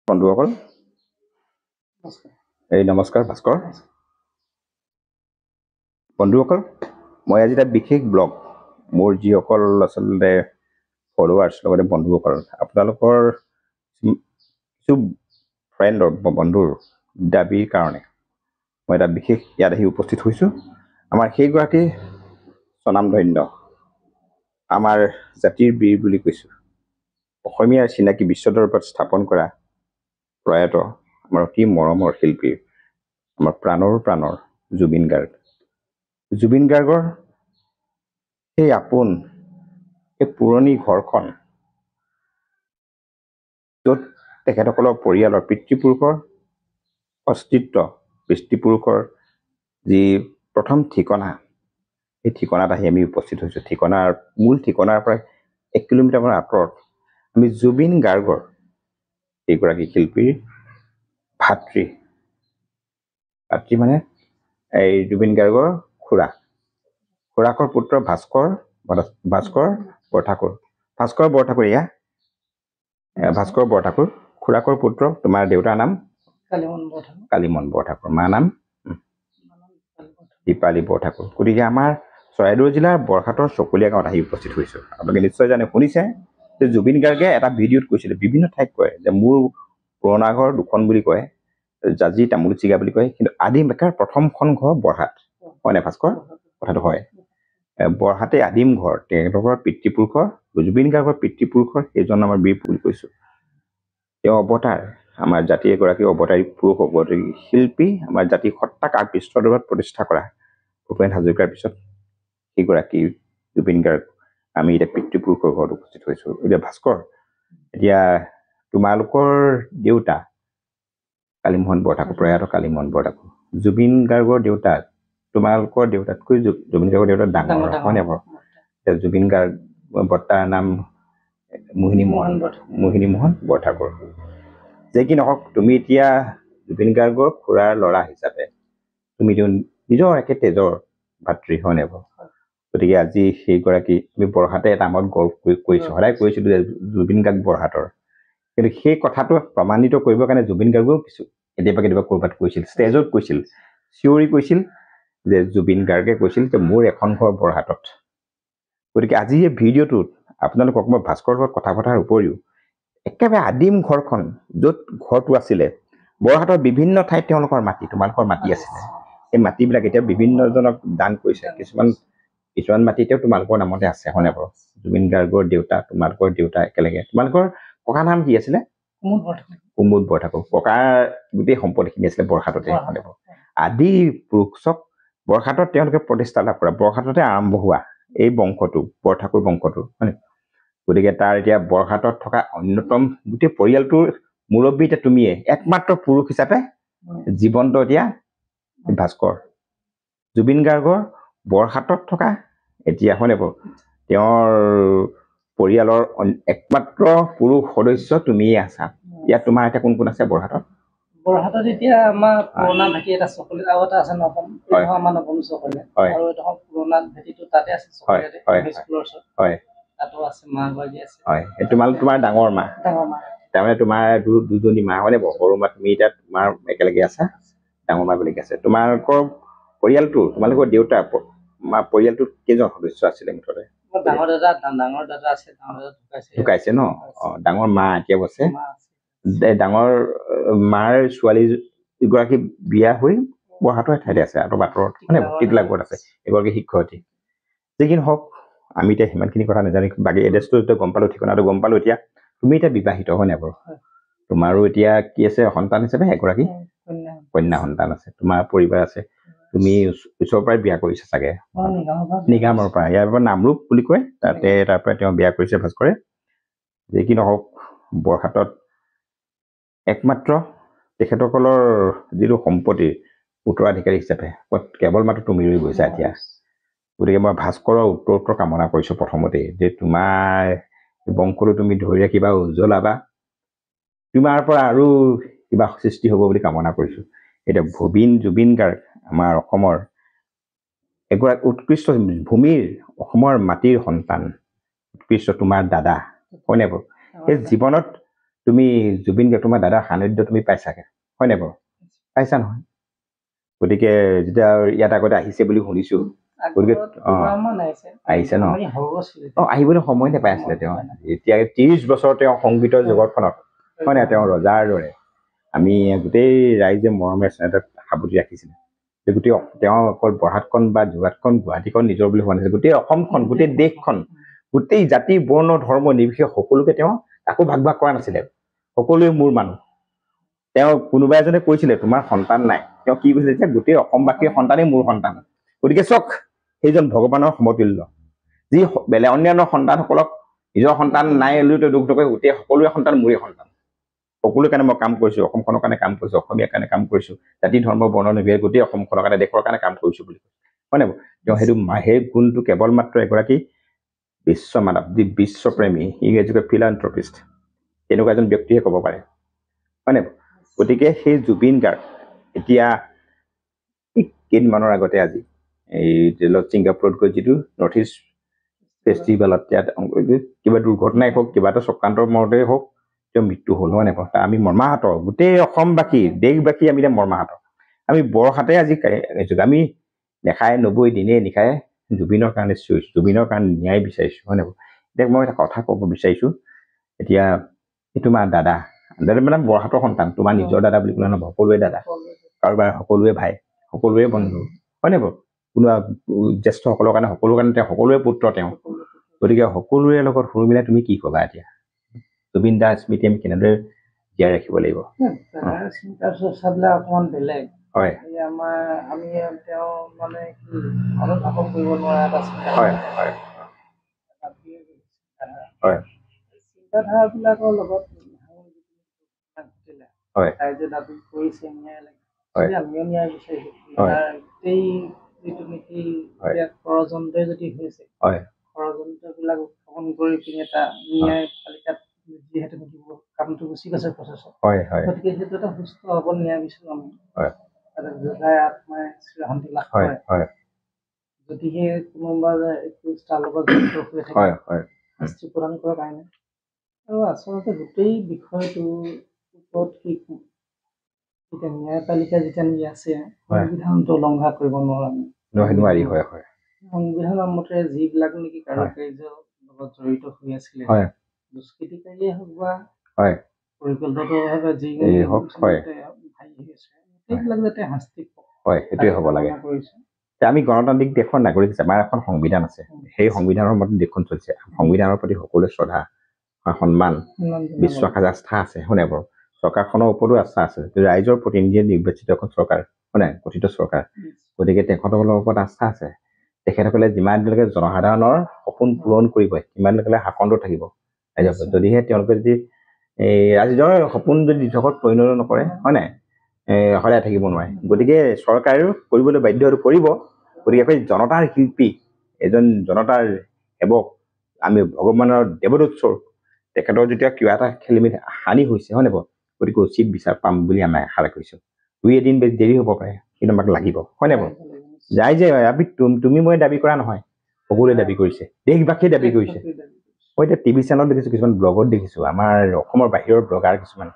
বন্ধুসকল নমস্কাৰ ভাস্কৰ বন্ধুসকল মই আজি এটা বিশেষ ব্লগ মোৰ যিসকল আচলতে ফলোৱাৰ্ছ লগতে বন্ধুসকল আপোনালোকৰ কিছু ফ্ৰেণ্ডৰ বন্ধুৰ দাবীৰ কাৰণে মই এটা বিশেষ ইয়াত আহি উপস্থিত হৈছোঁ আমাৰ সেইগৰাকী স্বনামধন্য আমাৰ জাতিৰ বীৰ বুলি কৈছোঁ অসমীয়াৰ চিনাকি বিশ্ব দৰবাৰত স্থাপন কৰা প্ৰয়াত আমাৰ অতি মৰমৰ শিল্পী আমাৰ প্ৰাণৰ জুবিন গাৰ্গৰ সেই আপোন এই পুৰণি ঘৰখন য'ত তেখেতসকলৰ পৰিয়ালৰ পিতৃপুৰুষৰ অস্তিত্ব পিতৃপুৰুষৰ যি প্ৰথম ঠিকনা সেই ঠিকনাত আহি আমি উপস্থিত হৈছোঁ মূল ঠিকনাৰ পৰা 1 কিলোমিটাৰমান আঁতৰত আমি জুবিন গাৰ্গৰ এইগৰাকী শিল্পীৰ ভাতৃ মানে এই জুবিন গাৰ্গৰ খুৰাকৰ পুত্ৰ ভাস্কৰ বৰঠাকুৰ খুৰাকৰ পুত্ৰ তোমাৰ দেউতাৰ নাম কালিমন বৰঠাকুৰ মাৰ নাম দীপালী বৰঠাকুৰ গতিকে আমাৰ চৰাইদেউ জিলাৰ বৰহাটৰ চকলীয়া গাঁৱত আহি উপস্থিত হৈছোঁ আপোনালোকে নিশ্চয় শুনিছে যে জুবিন গাৰ্গে এটা ভিডিঅ'ত কৈছিলে বিভিন্ন ঠাইত কয় যে মোৰ পুৰণা ঘৰ দুখন বুলি কয় জাজি তামোল চিগা বুলি কয় কিন্তু আদিম একেবাৰে প্ৰথমখন ঘৰ বৰহাট হয় নাই ভাস্কৰ কথাটো হয় বৰহাটে আদিম ঘৰ তেওঁলোকৰ পিতৃপুৰুষৰ জুবিন গাৰ্গৰ পিতৃপুৰুষৰ সেইজন আমাৰ বীৰ বুলি কৈছোঁ তেওঁ অৱতাৰ আমাৰ জাতিৰ এগৰাকী অৱতাৰী পুৰুষ অৱতাৰী শিল্পী আমাৰ জাতিৰ সত্তাক বিশ্ব দৰবাৰত প্ৰতিষ্ঠা কৰা ভূপেন হাজৰিকাৰ পিছত সেইগৰাকী জুবিন গাৰ্গ আমি এতিয়া পিতৃপুৰুষৰ ঘৰত উপস্থিত হৈছোঁ এতিয়া ভাস্কৰ এতিয়া তোমালোকৰ দেউতা কালীমোহন বৰঠাকুৰ প্ৰয়াত কালীমোহন বৰঠাকুৰ জুবিন গাৰ্গৰ দেউতা তোমালোকৰ দেউতাতকৈ জুবিন গাৰ্গৰ দেউতা ডাঙৰ হয় নে বাৰু জুবিন গাৰ্গ বৰ্তাৰ নাম মোহিনী মোহন বৰঠাকুৰ যে কি নহওক তুমি এতিয়া জুবিন গাৰ্গৰ খুৰাৰ ল'ৰা হিচাপে তুমি নিজৰ একে তেজৰ ভাতৃ হয় নে বাৰু গতিকে আজি সেইগৰাকী আমি বৰহাটে এটা আমত গৌৰৱ কৰিছোঁ সদায় কৈছিলোঁ যে জুবিন গাৰ্গ বৰহাটৰ কিন্তু সেই কথাটো প্ৰমাণিত কৰিবৰ কাৰণে জুবিন গাৰ্গেও কেতিয়াবা ক'ৰবাত কৈছিল ষ্টেজত কৈছিল চিঞৰি কৈছিল যে জুবিন গাৰ্গে কৈছিল যে মোৰ এখন ঘৰ বৰহাটত গতিকে আজি এই ভিডিঅ'টোত আপোনালোকক মই ভাস্কৰৰ লগত কথা পতাৰ উপৰিও একেবাৰে আদিম ঘৰখন য'ত ঘৰটো আছিলে বৰহাটৰ বিভিন্ন ঠাইত তেওঁলোকৰ মাটি তোমালোকৰ মাটি আছিলে এই মাটিবিলাক এতিয়া বিভিন্নজনক দান কৰিছে কিছুমান মাটি এতিয়াও তোমালোকৰ নামতে আছে হয়নে বাৰু জুবিন গাৰ্গৰ দেউতা তোমালোকৰ দেউতা একেলগে তোমালোকৰ ককাৰ নাম কি আছিলে কুমুদ বৰঠাকুৰ ককাৰ গোটেই সম্পত্তিখিনি আছিলে বৰহাটতে হয়নে বাৰু আদি পুৰুষক বৰহাটত তেওঁলোকে প্ৰতিষ্ঠা লাভ কৰা বৰহাটতে আৰম্ভ হোৱা এই বংশটো বৰঠাকুৰ বংশটো হয় গতিকে তাৰ এতিয়া বৰহাটত থকা অন্যতম গোটেই পৰিয়ালটোৰ মুৰব্বী এতিয়া তুমিয়ে একমাত্ৰ পুৰুষ হিচাপে জীৱন্ত এতিয়া ভাস্কৰ জুবিন গাৰ্গৰ বৰহাটত থকা এতিয়া হয় নে বাৰু তেওঁৰ পৰিয়ালৰ একমাত্ৰ পুৰুষ সদস্য তুমিয়ে আছা ইয়াত তোমাৰ এতিয়া কোন আছে বৰহাটত এতিয়া আমাৰ পুৰণা ভেটি এটা চকলি আৰু এটা আছে নৱম আমাৰ নৱম চকলি আৰু এটা পুৰণা ভেটিটো তাতে আছে চকলিয়াতে স্কুলৰ ওচৰত হয় তাতো আছে মা গৰাকী আছে হয় তোমাৰ ডাঙৰ মা তাৰমানে তোমাৰ দুজনী মা হয় নে বাৰু সৰু মা তুমি এতিয়া তোমাৰ একেলগে আছা ডাঙৰ মা বেলেগ আছে তোমালোকৰ পৰিয়ালটো তোমালোকৰ দেউতা পৰিয়ালটোত কেইজন সদস্য আছিলে মুঠতে ডাঙৰ দাদা আছে ঢুকাইছে ন ডাঙৰ মা এতিয়াও আছে ডাঙৰ মাৰ ছোৱালী গৰাকী বিয়া হৈ বৰহাটৰ ঠাইতে আছে আৰু বাটৰত মানে টিটলাগড়ত আছে এগৰাকী শিক্ষয়িত্ৰী যি কি নহওক আমি এতিয়া সিমানখিনি কথা নাজানো বাকী এড্ৰেছটো এতিয়া গম পালো ঠিকনাটো গম পালো এতিয়া তুমি এতিয়া বিবাহিত হয় নাই বাৰু তোমাৰো এতিয়া কি আছে সন্তান হিচাপে এগৰাকী কন্যা সন্তান আছে তোমাৰ পৰিবাৰ আছে তুমি ওচৰৰ পৰাই বিয়া কৰিছা চাগে নিগামৰ পৰা ইয়াৰ পৰা নামৰূপ বুলি কয় তাৰ পৰা তেওঁ বিয়া কৰিছে ভাস্কৰে যি কি নহওক বৰহাটত একমাত্ৰ তেখেতসকলৰ যিটো সম্পত্তিৰ উত্তৰাধিকাৰী হিচাপে কেৱল মাত্ৰ তুমি ৰৈ গৈছা এতিয়া গতিকে মই ভাস্কৰৰ উত্তৰ কামনা কৰিছোঁ প্ৰথমতে যে তোমাৰ বংশটো তুমি ধৰি ৰাখিবা উজ্জ্বলাবা তোমাৰ পৰা আৰু কিবা সৃষ্টি হ'ব বুলি কামনা কৰিছোঁ এতিয়া জুবিন গাৰ্গ আমাৰ অসমৰ এগৰাকী উৎকৃষ্ট ভূমিৰ অসমৰ মাটিৰ সন্তান উৎকৃষ্ট তোমাৰ দাদা হয়নে বাৰু এই জীৱনত তুমি জুবিন গাৰ্গ তোমাৰ দাদাৰ সান্নিধ্য তুমি পাইছাগে হয় নাই বাৰু পাইছা নহয় গতিকে যেতিয়া ইয়াত আগতে আহিছে বুলি শুনিছো গতিকে আহিছে ন আহিবলৈ সময় নাপাই আছিলে তেওঁ এতিয়া 30 বছৰ তেওঁ সংগীতৰ জগতখনত হয় নাই তেওঁ ৰজাৰ দৰে আমি গোটেই ৰাইজে মৰমেৰে স্নেহত সাৱটি ৰাখিছিলে গোটেই তেওঁ অকল বৰহাটখন বা যোৰহাটখন গুৱাহাটীখন নিজৰ বুলি হোৱা নাছিলে গোটেই অসমখন গোটেই দেশখন গোটেই জাতি বৰ্ণ ধৰ্ম নিৰ্বিশেষে সকলোকে তেওঁ কাকো ভাগ ভাগ কৰা নাছিলে সকলোৱে মোৰ মানুহ তেওঁ কোনোবা এজনে কৈছিলে তোমাৰ সন্তান নাই তেওঁ কি কৈছিলে যে গোটেই অসমবাসীৰ সন্তানেই মোৰ সন্তান গতিকে চক সেইজন ভগৱানৰ সমতুল্য যি বেলেগ অন্যান্য সন্তানসকলক নিজৰ সন্তান নাই লৈ দুখ নকৰে গোটেই সকলোৰে সন্তান মোৰে সন্তান সকলোৰে কাৰণে মই কাম কৰিছো অসমখনৰ কাৰণে কাম কৰিছো অসমীয়াৰ কাৰণে কাম কৰিছো জাতি ধৰ্ম বৰ্ণ নিৰ্বিশেষে গোটেই অসমখনৰ কাৰণে দেশৰ কাৰণে কাম কৰিছো বুলি হয় নাই তেওঁ সেইটো সেই গুণটো কেৱল মাত্ৰ এগৰাকী বিশ্ব মানৱ যি বিশ্বপ্ৰেমী ইংৰাজীকৈ ফিলান্থ্ৰপিষ্ট তেনেকুৱা এজন ব্যক্তিয়ে ক'ব পাৰে হয় নাই গতিকে সেই জুবিন গাৰ্গ এতিয়া কেইদিনমানৰ আগতে আজি এই ছিংগাপুৰত গৈ যিটো নৰ্থ ইষ্ট ফেষ্টিভেলত ইয়াত কিবা দুৰ্ঘটনাই হওক কিবা এটা চক্ৰান্তৰ মৰতে হওক তেওঁ মৃত্যু হ'ল হয় নাই আমি মৰ্মাহত গোটেই অসমবাসী দেশবাসী আমি এতিয়া মৰ্মাহত আমি বৰহাটে আজি আমি নেখাই 90 দিনে নিশাই জুবিনৰ কাৰণে চিঞৰিছো জুবিনৰ কাৰণে ন্যায় বিচাৰিছো হয় নাই এতিয়া মই এটা কথা ক'ব বিচাৰিছো এতিয়া তোমাৰ দাদা মানে বৰহাটৰ সন্তান তোমাৰ নিজৰ দাদা বুলি ক'লে নহ'ব সকলোৱে দাদা কাৰোবাৰ সকলোৱে ভাই সকলোৱে বন্ধু হয় নাই বাৰু কোনোবা জ্যেষ্ঠসকলৰ কাৰণে সকলো কাৰণে তেওঁ সকলোৱে পুত্ৰ তেওঁ গতিকে সকলোৰে লগত সুৰ মিলাই তুমি কি ক'বা এতিয়া জুবিন দাৰ স্মৃতি আমি কেনেদৰে জীয়াই ৰাখিব লাগিব অকমান বেলেগ হয় আমাৰ আমি তেওঁ মানে কি অনুধাৱন কৰিব নোৱাৰা এটা হয় হয় হয় চিন্তাধাৰাবিলাকৰ লগত হয় ৰাইজে দাবী কৰিছে ন্যায় লাগে হয় আমিও ন্যায় বিচাৰিছো হয় গোটেই যিটো নেকি ষড়যন্ত্ৰই যদি হৈছে হয় ষড়যন্ত্ৰবিলাক উত্থাপন কৰি পিনে এটা ন্যায় পালিকাত যিহেতু নেকি কামটো গুচি গৈছে প্ৰচেছত হয় হয় গতিকে সেইটো এটা সুস্থ সবল ন্যায় বিচাৰো আমি হয় যোগাই আত্মাই শান্তি লাভ কৰে হয় যদিহে কোনোবা তাৰ লগত জড়িত হৈ থাকে শাস্তি প্ৰদান কৰা কাৰণে আৰু আচলতে গোটেই বিষয়টোৰ ওপৰত কি এতিয়া ন্যায়পালিকা যেতিয়া নেকি আছে সংবিধানটো উলংঘা কৰিব নোৱাৰি হয় হয় সংবিধানৰ মতে যিবিলাক নেকি কাৰুকাৰ্যৰ লগত জড়িত হৈ আছিলে দুষ্কৃতিকাৰীয়ে হওক বা পৰিকল্পিতভাৱে যি সেইবিলাক যাতে শাস্তি হয় সেইটোৱে হ'ব লাগে আমি গণতান্ত্ৰিক দেশৰ নাগৰিক হিচাপে আমাৰ এখন সংবিধান আছে সেই সংবিধানৰ মতে দেশখন চলিছে সংবিধানৰ প্ৰতি সকলোৱে শ্ৰদ্ধা সন্মান বিশ্বাস আস্থা আছে হয় নাই বাৰু চৰকাৰখনৰ ওপৰতো আস্থা আছে ৰাইজৰ প্ৰতিনিধিয়ে নিৰ্বাচিত এখন চৰকাৰ হয় নাই গঠিত চৰকাৰ গতিকে তেখেতসকলৰ ওপৰত আস্থা আছে তেখেতসকলে যিমান দিনলৈকে জনসাধাৰণৰ সপোন পূৰণ কৰিব সিমানলৈকে শাসনটো থাকিব যদিহে তেওঁলোকে যদি এই ৰাইজৰ সপোন যদি দিঠকত পৰিণত নকৰে হয় নাই সদায় থাকিব নোৱাৰে গতিকে চৰকাৰেও কৰিবলৈ বাধ্য কৰিব গতিকে জনতাৰ শিল্পী এজন জনতাৰ সেৱক আমি ভগৱানৰ দেৱদূত স্বৰূপ তেখেতৰ যেতিয়া কিবা এটা খেলিমেলি হানি হৈছে হয় নাই বাৰু গতিকে উচিত বিচাৰ পাম বুলি আমি আশা ৰাখিছো 2 এদিন দেৰি হ'ব পাৰে কিন্তু আমাক লাগিব হয় নাই বাৰু যাই যে তুমি মই দাবী কৰা নহয় সকলোৱে দাবী কৰিছে দেশবাসীয়ে দাবী কৰিছে মই এতিয়া টিভি চেনেলত দেখিছো কিছুমান ব্লগত দেখিছো আমাৰ অসমৰ বাহিৰৰ ব্লগাৰ কিছুমান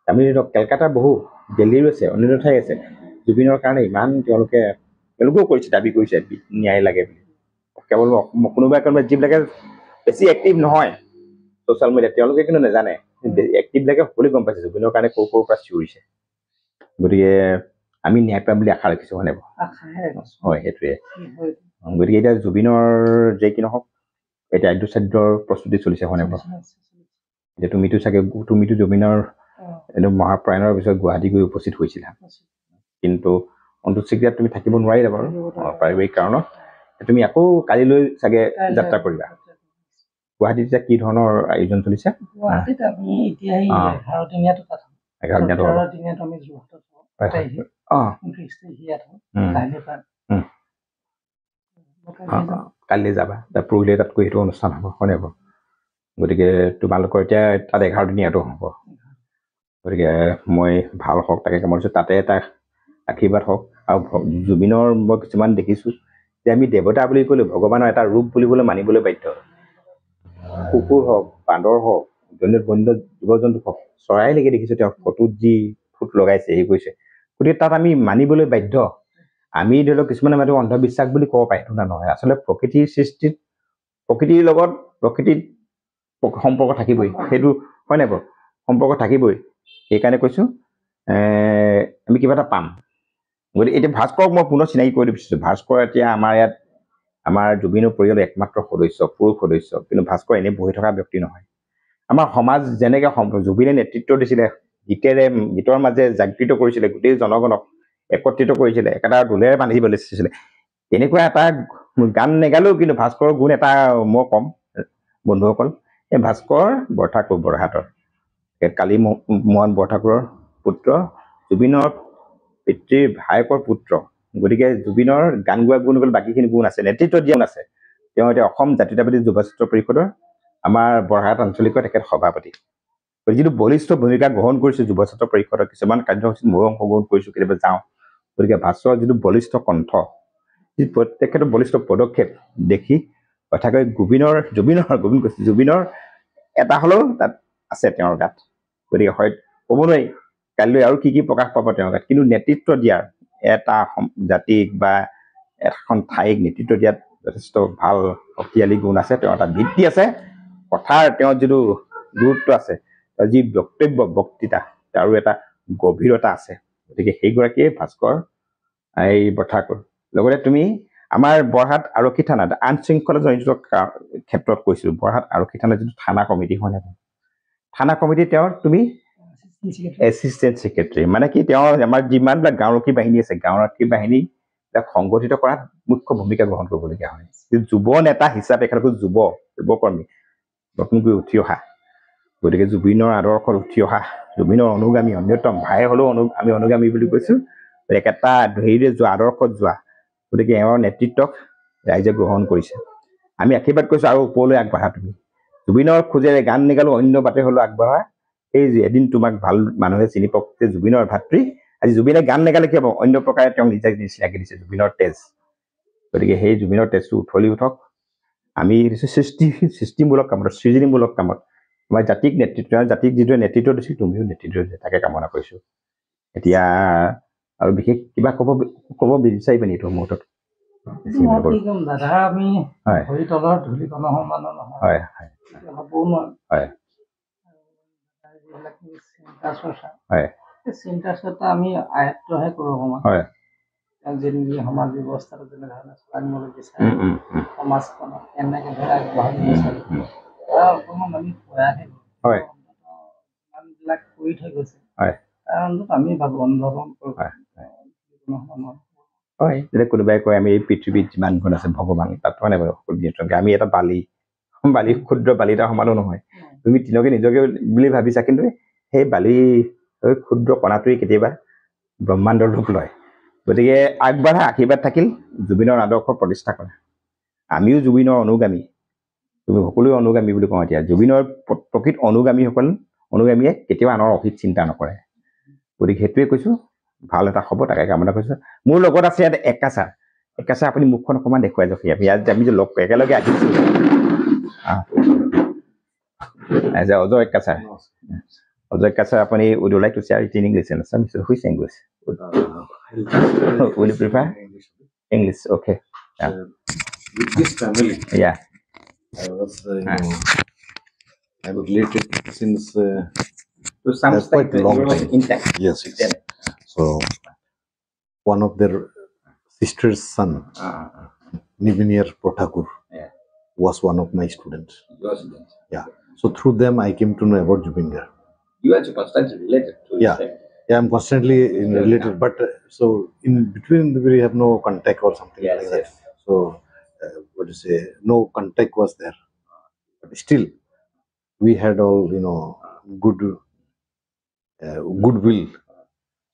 আমি কেলকাতা বহু দিল্লীৰো আছে অন্য ঠাই আছে জুবিনৰ কাৰণে ইমান তেওঁলোকেও কৰিছে দাবী কৰিছে ন্যায় লাগে বুলি কেৱল কোনোবাই যিবিলাকে বেছি এক্টিভ নহয় ছ'চিয়েল মিডিয়াত তেওঁলোকে কিন্তু নাজানে এক্টিভবিলাকে সকলোৱে গম পাইছে জুবিনৰ কাৰণে ক'ৰ পৰা চিঞৰিছে গতিকে আমি ন্যায় পাম বুলি আশা ৰাখিছো হয় নাই হয় সেইটোৱে গতিকে এতিয়া জুবিনৰ যে কি নহওক এতিয়া আদ্যশ্ৰাদ্ধৰ প্ৰস্তুতি চলিছে হয় নাই বাৰু এতিয়া তুমিতো জুবিনৰ মহাপ্ৰয়াণৰ পিছত গুৱাহাটী গৈ উপস্থিত হৈছিলা কিন্তু অন্ত্যেষ্টিক্ৰিয়াত তুমি থাকিব নোৱাৰিলা বাৰু পাৰিবাৰিক কাৰণত তুমি আকৌ কালিলৈ চাগে যাত্ৰা কৰিবা গুৱাহাটীত এতিয়া কি ধৰণৰ আয়োজন চলিছে গুৱাহাটীত আমি এতিয়া 11 দিনীয়াটো আমি যোৰহাটত কাইলৈ যাবা পৰহিলৈ তাতকৈ সেইটো অনুষ্ঠান হ'ব হয় নাই বাৰু গতিকে তোমালোকৰ এতিয়া তাত 11 দিনীয়াটো হ'ব গতিকে মই ভাল হওক তাকে কামৰিছোঁ তাতে এটা আশীৰ্বাদ হওক আৰু জুবিনৰ মই কিছুমান দেখিছোঁ যে আমি দেৱতা বুলি ক'লে ভগৱানৰ এটা ৰূপ বুলিবলৈ মানিবলৈ বাধ্য কুকুৰ হওক বান্দৰ হওক বন্য জীৱ-জন্তু চৰাইলৈকে দেখিছোঁ তেওঁ ফটোত যি ফুট লগাইছে হেৰি কৰিছে গতিকে তাত আমি মানিবলৈ বাধ্য আমি ধৰি লওক কিছুমানে মানে অন্ধবিশ্বাস বুলি ক'ব পাৰে সেইটো নহয় আচলতে প্ৰকৃতিৰ সৃষ্টিত প্ৰকৃতিৰ লগত প্ৰকৃতিত সম্পৰ্ক থাকিবই সেইটো হয় নাই বাৰু সম্পৰ্ক থাকিবই সেইকাৰণে কৈছোঁ আমি কিবা এটা পাম গতিকে এতিয়া ভাস্কৰক মই পুনৰ চিনাকি কৰি দিছোঁ ভাস্কৰ এতিয়া আমাৰ ইয়াত আমাৰ জুবিনৰ পৰিয়ালৰ একমাত্ৰ সদস্য পুৰুষ সদস্য কিন্তু ভাস্কৰ এনেই বহি থকা ব্যক্তি নহয় আমাৰ সমাজ যেনেকৈ জুবিনে নেতৃত্ব দিছিলে গীতৰ মাজে জাগৃত কৰিছিলে গোটেই জনগণক একত্ৰিত কৰিছিলে একেটা ঢোলেৰে বান্ধিবলৈ চেষ্টিছিলে তেনেকুৱা এটা গান নেগালেও কিন্তু ভাস্কৰৰ গুণ এটা মই ক'ম বন্ধুসকল এই ভাস্কৰ বৰঠাকুৰ বৰহাটৰ কালি মোহন বৰঠাকুৰৰ পুত্ৰ জুবিনৰ পিতৃৰ ভায়েকৰ পুত্ৰ গতিকে জুবিনৰ গান গোৱা গুণ গ'ল বাকীখিনি গুণ আছে নেতৃত্ব দিয়া আছে তেওঁ এতিয়া অসম জাতীয়তাবাদী যুৱ ছাত্ৰ পৰিষদৰ আমাৰ বৰহাট আঞ্চলিকৰ তেখেত সভাপতি যিটো বলিষ্ঠ ভূমিকা গ্ৰহণ কৰিছোঁ যুৱ ছাত্ৰ পৰিষদৰ কিছুমান কাৰ্যসূচীত ময়ো অংশগ্ৰহণ কৰিছোঁ কেতিয়াবা যাওঁ গতিকে ভাস্কৰৰ যিটো বলিষ্ঠ কণ্ঠ তেখেতৰ বলিষ্ঠ পদক্ষেপ দেখি কথাকৈ জুবিনৰ এটা হ'লেও তাত আছে তেওঁৰ গাত গতিকে হয় ক'ব নোৱাৰি কাইলৈ আৰু কি প্ৰকাশ পাব তেওঁৰ গাত কিন্তু নেতৃত্ব দিয়াৰ এটা জাতিক বা এখন ঠাইক নেতৃত্ব দিয়াত যথেষ্ট ভাল শক্তিশালী গুণ আছে তেওঁৰ এটা ভিত্তি আছে কথাৰ তেওঁৰ যিটো গুৰুত্ব আছে যি বক্তৃতা তাৰো এটা গভীৰতা আছে গতিকে সেইগৰাকীয়ে ভাস্কৰ এই বৰঠাকুৰ লগতে তুমি আমাৰ বৰহাট আৰক্ষী থানাত আইন শৃংখলাজনিত ক্ষেত্ৰত কৈছিলোঁ বৰহাট আৰক্ষী থানাত যিটো থানা কমিটি হয় নাই থানা কমিটি তেওঁৰ তুমি এছিষ্টেণ্ট ছেক্ৰেটাৰী মানে কি তেওঁ আমাৰ যিমানবিলাক গাঁওৰক্ষী বাহিনী আছে গাঁওৰক্ষী বাহিনী সংগঠিত কৰাত মুখ্য ভূমিকা গ্ৰহণ কৰিবলগীয়া হয় যুৱ নেতা হিচাপে একেলগে যুৱকৰ্মী নতুনকৈ উঠি অহা গতিকে জুবিনৰ আদৰ্শত উঠি অহা জুবিনৰ অনুগামী অন্যতম ভাই হ'লেও আমি অনুগামী বুলি কৈছোঁ একেটা হেৰিৰে যোৱা আদৰ্শত যোৱা গতিকে এওঁৰ নেতৃত্বক ৰাইজে গ্ৰহণ কৰিছে আমি আশীৰ্বাদ কৰিছোঁ আৰু ওপৰলৈ আগবাঢ়া তুমি জুবিনৰ খোজেৰে গান নেগালেও অন্য বাটে হ'লেও আগবাঢ়া এই এদিন তোমাক ভাল মানুহে চিনি পাওক যে জুবিনৰ ভাতৃ আজি জুবিনে গান নেগালে কি হ'ব অন্য প্ৰকাৰে তেওঁক নিজে চিনাকি দিছে জুবিনৰ তেজ গতিকে সেই জুবিনৰ তেজটো উঠলি উঠক আমি সৃষ্টিমূলক কামত সৃজনীমূলক কামত আমাৰ জাতিক যিটোৱে নেতৃত্ব দিছিল তুমিও নেতৃত্ব দিছে তাকে কামনা কৰিছোঁ এতিয়া আৰু বিশেষ কিবা ক'ব বিচাৰিবা নেকি তোৰ মুহূৰ্তত দাদা আমি ভৰি তলৰ ধূলিকণা সমানো নহয় হয় হ'বও নোৱাৰো চিন্তা চৰ্চা আমি আয়ত্তহে কৰোঁ অকণমান যেনেকৈ সমাজ ব্যৱস্থাটো যেনেধৰণে চলাবলৈ বিচাৰে সমাজখনক কেনেকৈ ধৰা আগবঢ়াব বিচাৰে তাৰ অকণমান আমি প্ৰয়াসহে কৰোঁ ইমানবিলাক কৰি থৈ গৈছে কাৰণ আমি ভাবোঁ অনুধাৱন কৰোঁ হয় যেতিয়া কোনোবাই কয় আমি এই পৃথিৱীত যিমান গুণ আছে ভগৱান তাত মানে আমি এটা বালি ক্ষুদ্ৰ বালি এটা সমানো নহয় তুমি নিজকে বুলি ভাবিছা কিন্তু সেই বালি ক্ষুদ্ৰ কণাটোৱে কেতিয়াবা ব্ৰহ্মাণ্ডৰ ৰূপ লয় গতিকে আগবাঢ়া আশীৰ্বাদ থাকিল জুবিনৰ আদৰ্শ প্ৰতিষ্ঠা কৰা আমিও জুবিনৰ অনুগামী তুমি সকলোৱে অনুগামী বুলি কওঁ এতিয়া জুবিনৰ প্ৰকৃত অনুগামীয়ে কেতিয়াও আনৰ অহিত চিন্তা নকৰে গতিকে সেইটোৱে কৈছোঁ ভাল এটা হ'ব তাকে কামনা কৰিছোঁ মোৰ লগত আছে ইয়াত একা ছাৰ আপুনি মুখখন অকণমান দেখুৱাই যাওক ইয়াত আমি যে লগ একেলগে আহিছোঁ অজয় একা ছাৰ আপুনি would you like to share it in English and some which English will you prefer English okay with this family I was I was related since to some quite a long time intact yes so one of their sister's son Nibinir Bothakur was one of my students so through them I came to know about Jubin Garg. You are constantly related to I'm constantly related but so in between we have no contact or something like that so what to say no contact was there but still we had all goodwill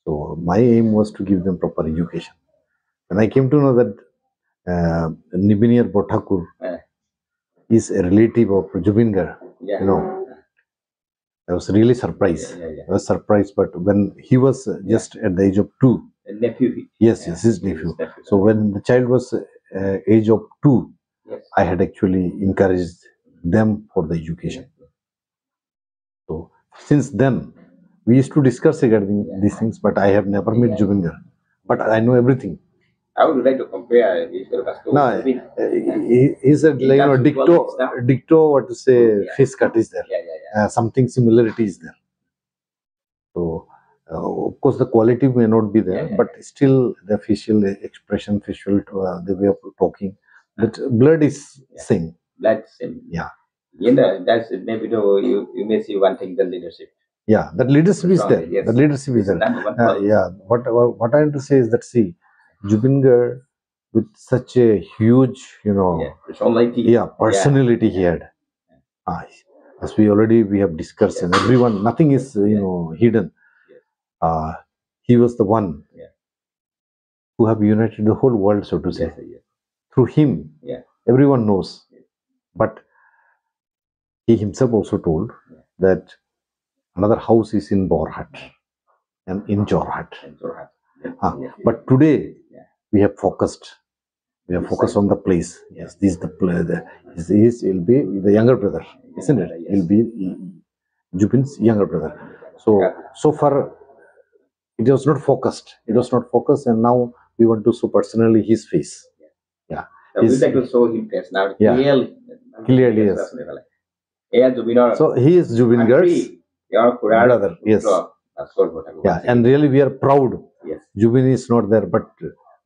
so my aim was to give them proper education and I came to know that Nibinir Bothakur is a relative of Jubin Garg I was really surprised. I was surprised, but when he was just at the age of 2, nephew. Yes, his nephew. So when the child was age of 2, I had actually encouraged them for the education. since then, we used to discuss regarding these things, but I have never met Jubin Garg. But I know everything. I would like to compare Vishal Bhaskar No, with he's a In terms of quality stuff? dicto, what to say, Yeah. face cut is there. Something similarity is there. So, of course, the quality may not be there, but still the facial expression, the way of talking, but blood is same. Blood same. Yeah. That's maybe though you may see one thing, the leadership. Yeah, that leadership is there. Yes. The leadership is there. Number one quality. Yeah, what I want to say is that, see, Jubin Garg, with such a huge, personality he had. As we have discussed, and everyone, nothing is hidden. He was the one who have united the whole world, so to say. Through him, everyone knows. But he himself also told that another house is in Borhat and in Jorhat. But today we have focused. We are focused on the place. Yes, this is the will be the younger brother, isn't it? He'll be Jubin's younger brother. So far it was not focused. It was not focused, and now we want to show personally his face. Yeah. We like to show him face now. Yeah. Clearly, yes. So he is Jubin Garg's brother. Yes. Yeah, and really we are proud. Yes. Jubin is not there, but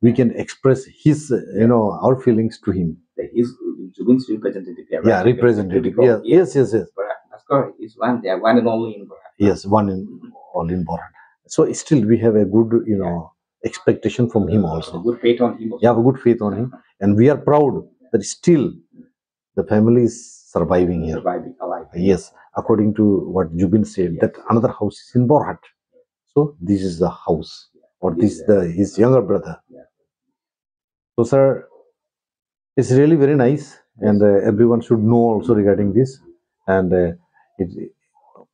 we can express his, our feelings to him. He's Jubin's representative. Yeah, representative. Yes. Bhaskar is one. They are one and only in Borhat. Yes, all in Borhat. So still we have a good, expectation from him also. Good faith on him. Yeah, have a good faith on him, and we are proud that still the family is surviving here. Surviving alive. Yes, according to what Jubin said, that another house is in Borhat. So this is the house, or this is his younger brother. So, sir, it's really very nice, and everyone should know also regarding this. And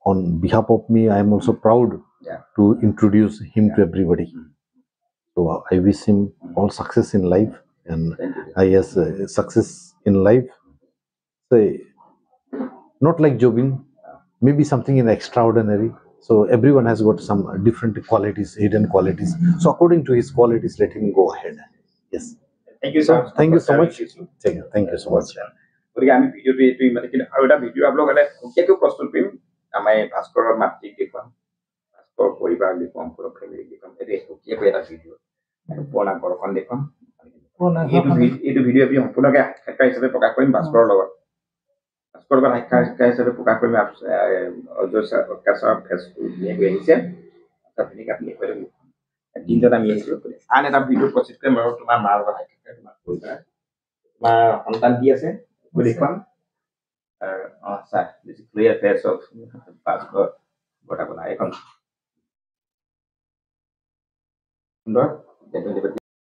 on behalf of me, I am also proud to introduce him to everybody. So I wish him all success in life, and success in life. Say, not like Jobin, maybe something in extraordinary. So everyone has got some different qualities, hidden qualities. So according to his qualities, let him go ahead. Yes. Thank you so much. Thank you so much. Thank you so much. গতিকে আমি ভিডিঅ'টো মানে কিন্তু আৰু এটা video' আপোনালোকে সুকীয়াকৈ প্ৰস্তুত কৰিম আমাৰ ভাস্কৰৰ মাতৃক দেখুৱাম, ভাস্কৰৰ পৰিবাৰক দেখুৱাম, পুৰা ফেমিলিক দেখুৱাম। এইটো সুকীয়াকৈ এটা ভিডিঅ' পুৰণা ঘৰখন দেখুৱাম। এইটো ভিডিঅ' আমি সম্পূৰ্ণকৈ সাক্ষাৎকাৰ হিচাপে প্ৰকাশ কৰিম ভাস্কৰৰ লগত। ভাস্কৰৰ লগত সাক্ষাৎকাৰ হিচাপে প্ৰকাশ কৰিম। অজয় ছাৰৰ ফেচবুক ধুনীয়াকৈ আহিছে, আপুনি তিনিজন আমি আহিছোঁ। আন এটা ভিডিঅ' প্ৰস্তুত কৰিম আৰু তোমাৰ মাৰ লগত সাক্ষাৎকাৰ, তোমাৰ পৰিবাৰ, তোমাৰ সন্তান কি আছে দেখুৱাম। Sir, this is clear face of Bhaskar Bortakona. এইখন সুন্দৰ